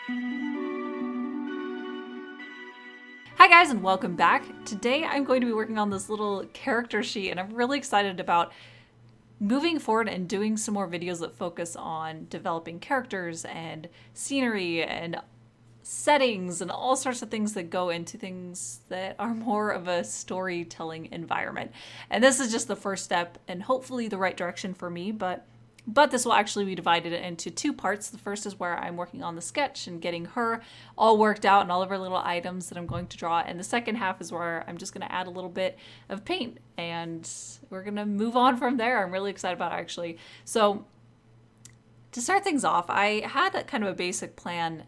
Hi guys and welcome back. Today I'm going to be working on this little character sheet and I'm really excited about moving forward and doing some more videos that focus on developing characters and scenery and settings and all sorts of things that go into things that are more of a storytelling environment. And this is just the first step and hopefully the right direction for me, but this will actually be divided into two parts. The first is where I'm working on the sketch and getting her all worked out and all of her little items that I'm going to draw. And the second half is where I'm just going to add a little bit of paint and we're going to move on from there. I'm really excited about it, actually. So to start things off, I had a kind of a basic plan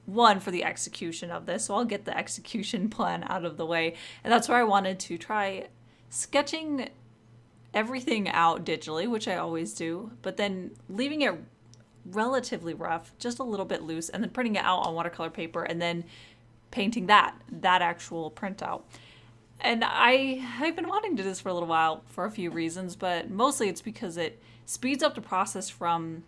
for the execution of this. So I'll get the execution plan out of the way. And that's where I wanted to try sketching everything out digitally, which I always do, but then leaving it relatively rough, just a little bit loose, and then printing it out on watercolor paper and then painting that actual printout. And I've been wanting to do this for a little while for a few reasons, but mostly it's because it speeds up the process from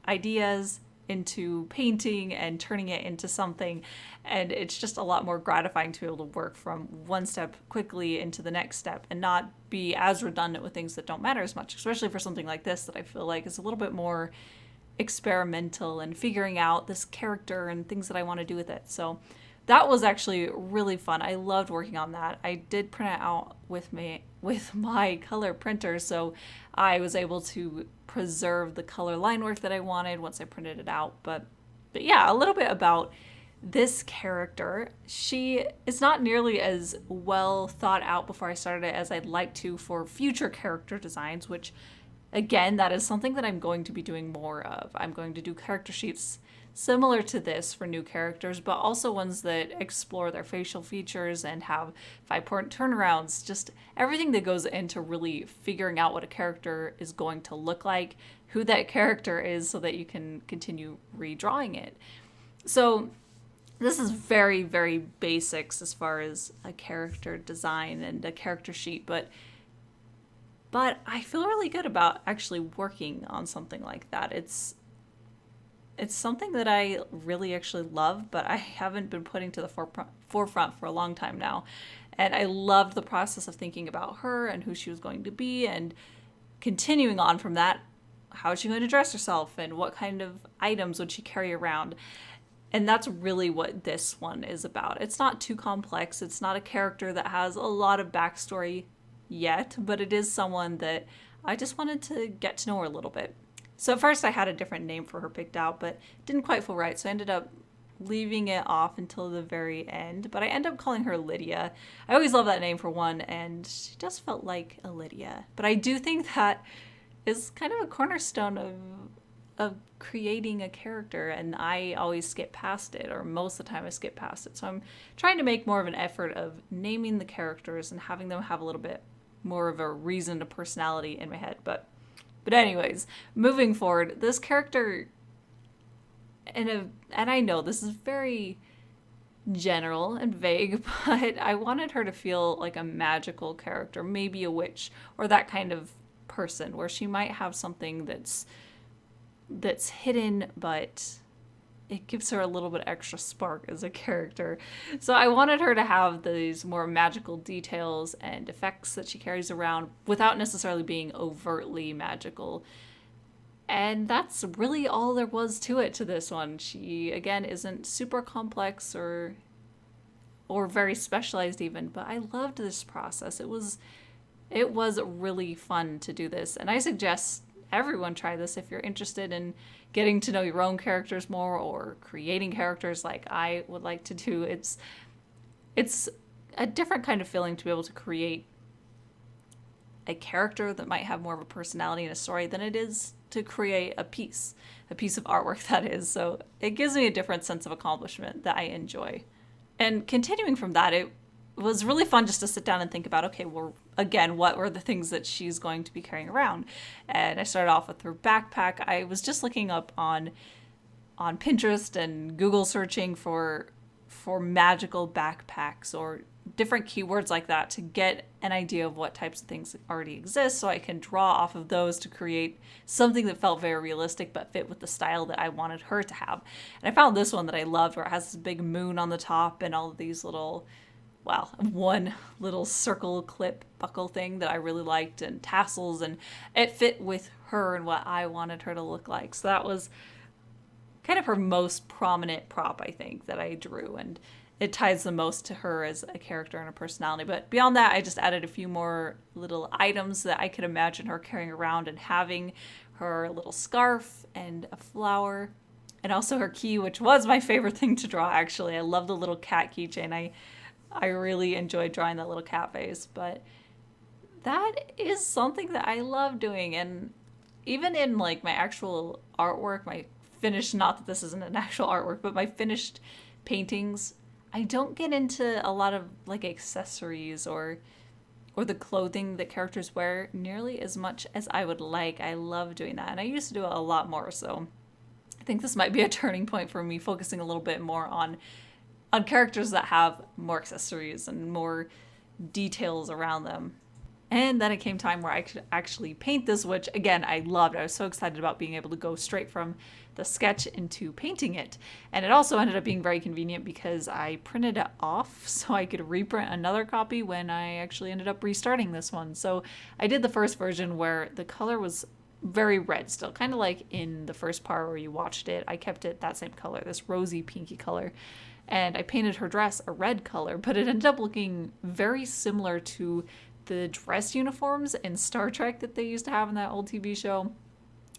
ideas into painting and turning it into something, and it's just a lot more gratifying to be able to work from one step quickly into the next step and not be as redundant with things that don't matter as much, especially for something like this that I feel like is a little bit more experimental and figuring out this character and things that I want to do with it. So that was actually really fun. I loved working on that. I did print it out with my color printer, so I was able to preserve the color line work that I wanted once I printed it out. But yeah, a little bit about this character. She is not nearly as well thought out before I started it as I'd like to for future character designs, which again, that is something that I'm going to be doing more of. I'm going to do character sheets similar to this for new characters, but also ones that explore their facial features and have 5-point turnarounds, just everything that goes into really figuring out what a character is going to look like, who that character is, so that you can continue redrawing it. So this is very, very basics as far as a character design and a character sheet, but I feel really good about actually working on something like that. It's something that I really actually love, but I haven't been putting to the forefront for a long time now. And I loved the process of thinking about her and who she was going to be and continuing on from that. How is she going to dress herself and what kind of items would she carry around? And that's really what this one is about. It's not too complex. It's not a character that has a lot of backstory yet, but it is someone that I just wanted to get to know her a little bit. So at first I had a different name for her picked out, but didn't quite feel right. So I ended up leaving it off until the very end, but I ended up calling her Lydia. I always love that name for one, and she just felt like a Lydia. But I do think that is kind of a cornerstone of creating a character, and I always skip past it, or most of the time I skip past it. So I'm trying to make more of an effort of naming the characters and having them have a little bit more of a reason, a personality in my head. But anyways, moving forward, this character, and I know this is very general and vague, but I wanted her to feel like a magical character, maybe a witch or that kind of person, where she might have something that's hidden, but it gives her a little bit extra spark as a character. So I wanted her to have these more magical details and effects that she carries around without necessarily being overtly magical. And that's really all there was to it, to this one. She, again, isn't super complex or very specialized even, but I loved this process. It was really fun to do this, and I suggest everyone try this if you're interested in getting to know your own characters more or creating characters like I would like to do. It's a different kind of feeling to be able to create a character that might have more of a personality and a story than it is to create a piece of artwork, that is. So it gives me a different sense of accomplishment that I enjoy. And continuing from that, it was really fun just to sit down and think about, okay, well, again, what were the things that she's going to be carrying around? And I started off with her backpack. I was just looking up on Pinterest and Google searching for for magical backpacks or different keywords like that to get an idea of what types of things already exist, so I can draw off of those to create something that felt very realistic but fit with the style that I wanted her to have. And I found this one that I loved, where it has this big moon on the top and all of these little, well, one little circle clip buckle thing that I really liked, and tassels, and it fit with her and what I wanted her to look like. So that was kind of her most prominent prop, I think, that I drew, and it ties the most to her as a character and a personality. But beyond that, I just added a few more little items that I could imagine her carrying around, and having her little scarf and a flower, and also her key, which was my favorite thing to draw, actually. I love the little cat keychain. I really enjoyed drawing that little cat face, but that is something that I love doing. And even in like my actual artwork, my finished, not that this isn't an actual artwork, but my finished paintings, I don't get into a lot of like accessories or the clothing that characters wear nearly as much as I would like. I love doing that, and I used to do it a lot more, so I think this might be a turning point for me, focusing a little bit more on characters that have more accessories and more details around them. And then it came time where I could actually paint this, which again, I loved. I was so excited about being able to go straight from the sketch into painting it. And it also ended up being very convenient because I printed it off so I could reprint another copy when I actually ended up restarting this one. So I did the first version where the color was very red still, kind of like in the first part where you watched it. I kept it that same color, this rosy pinky color. And I painted her dress a red color, but it ended up looking very similar to the dress uniforms in Star Trek that they used to have in that old TV show.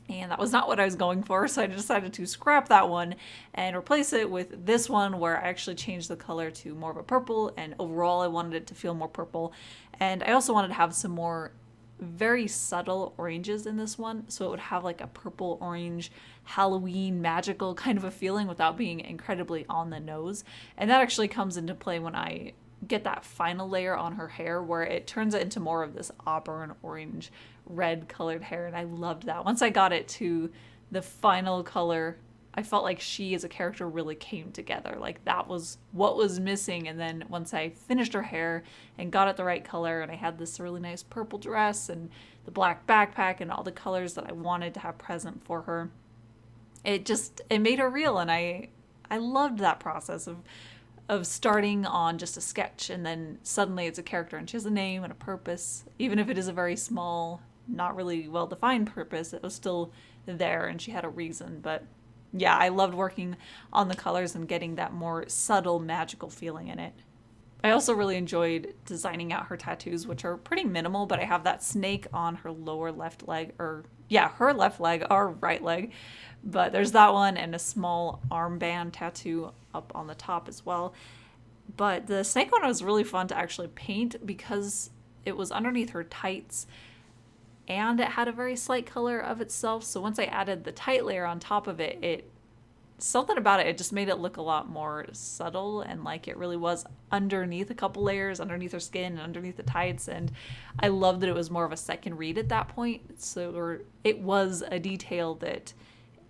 And that was not what I was going for, so I decided to scrap that one and replace it with this one, where I actually changed the color to more of a purple, and overall I wanted it to feel more purple. And I also wanted to have some more very subtle oranges in this one, so it would have like a purple orange Halloween magical kind of a feeling without being incredibly on the nose. And that actually comes into play when I get that final layer on her hair, where it turns it into more of this auburn orange red colored hair. And I loved that. Once I got it to the final color, I felt like she as a character really came together. Like that was what was missing. And then once I finished her hair and got it the right color, and I had this really nice purple dress and the black backpack and all the colors that I wanted to have present for her, it made her real. And I loved that process of starting on just a sketch, and then suddenly it's a character and she has a name and a purpose. Even if it is a very small, not really well-defined purpose, it was still there and she had a reason. But yeah, I loved working on the colors and getting that more subtle magical feeling in it. I also really enjoyed designing out her tattoos, which are pretty minimal, but I have that snake on her lower left leg, or yeah, her left leg or right leg. But there's that one, and a small armband tattoo up on the top as well. But the snake one was really fun to actually paint because it was underneath her tights, and it had a very slight color of itself. So once I added the tight layer on top of it, something about it just made it look a lot more subtle, and like it really was underneath a couple layers, underneath her skin and underneath the tights. And I loved that it was more of a second read at that point. So it was a detail that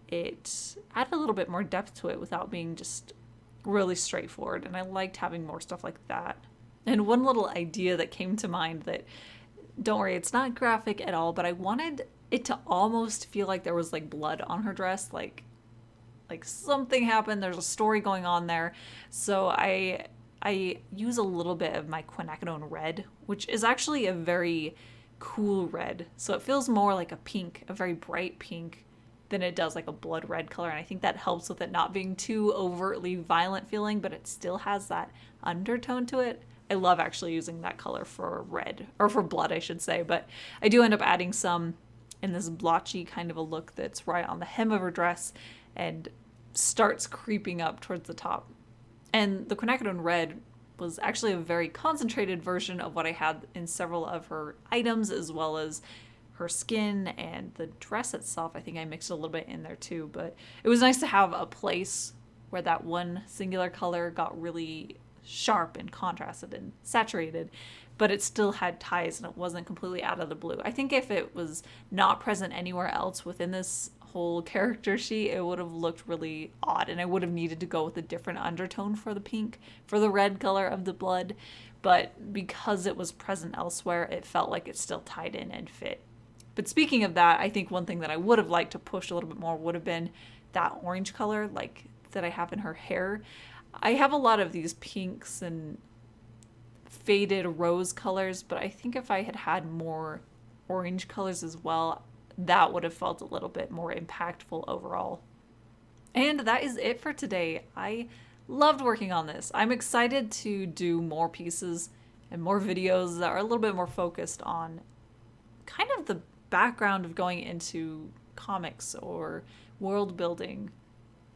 it added a little bit more depth to it without being just really straightforward. And I liked having more stuff like that. And one little idea that came to mind that, don't worry, it's not graphic at all, but I wanted it to almost feel like there was like blood on her dress, like something happened, there's a story going on there. So I use a little bit of my quinacridone red, which is actually a very cool red. So it feels more like a pink, a very bright pink, than it does like a blood red color. And I think that helps with it not being too overtly violent feeling, but it still has that undertone to it. I love actually using that color for red, or for blood, I should say. But I do end up adding some in this blotchy kind of a look that's right on the hem of her dress and starts creeping up towards the top. And the quinacridone red was actually a very concentrated version of what I had in several of her items, as well as her skin and the dress itself. I think I mixed a little bit in there too, but it was nice to have a place where that one singular color got really sharp and contrasted and saturated, but it still had ties and it wasn't completely out of the blue. I think if it was not present anywhere else within this whole character sheet, it would have looked really odd, and I would have needed to go with a different undertone for the pink, for the red color of the blood. But because it was present elsewhere, it felt like it still tied in and fit. But speaking of that, I think one thing that I would have liked to push a little bit more would have been that orange color, like that I have in her hair. I have a lot of these pinks and faded rose colors, but I think if I had had more orange colors as well, that would have felt a little bit more impactful overall. And that is it for today. I loved working on this. I'm excited to do more pieces and more videos that are a little bit more focused on kind of the background of going into comics or world building.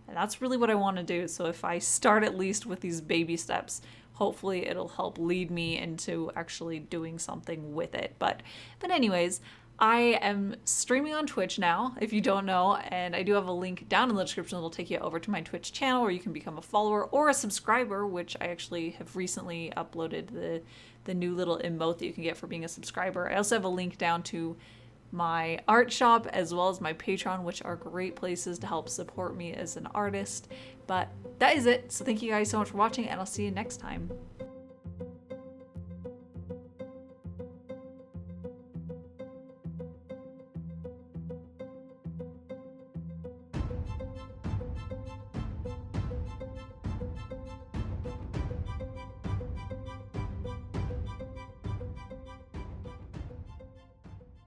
And that's really what I want to do. So if I start at least with these baby steps, hopefully it'll help lead me into actually doing something with it. But anyways, I am streaming on Twitch now, if you don't know, and I do have a link down in the description that will take you over to my Twitch channel where you can become a follower or a subscriber, which I actually have recently uploaded the new little emote that you can get for being a subscriber. I also have a link down to my art shop as well as my Patreon, which are great places to help support me as an artist. But that is it. So thank you guys so much for watching, and I'll see you next time.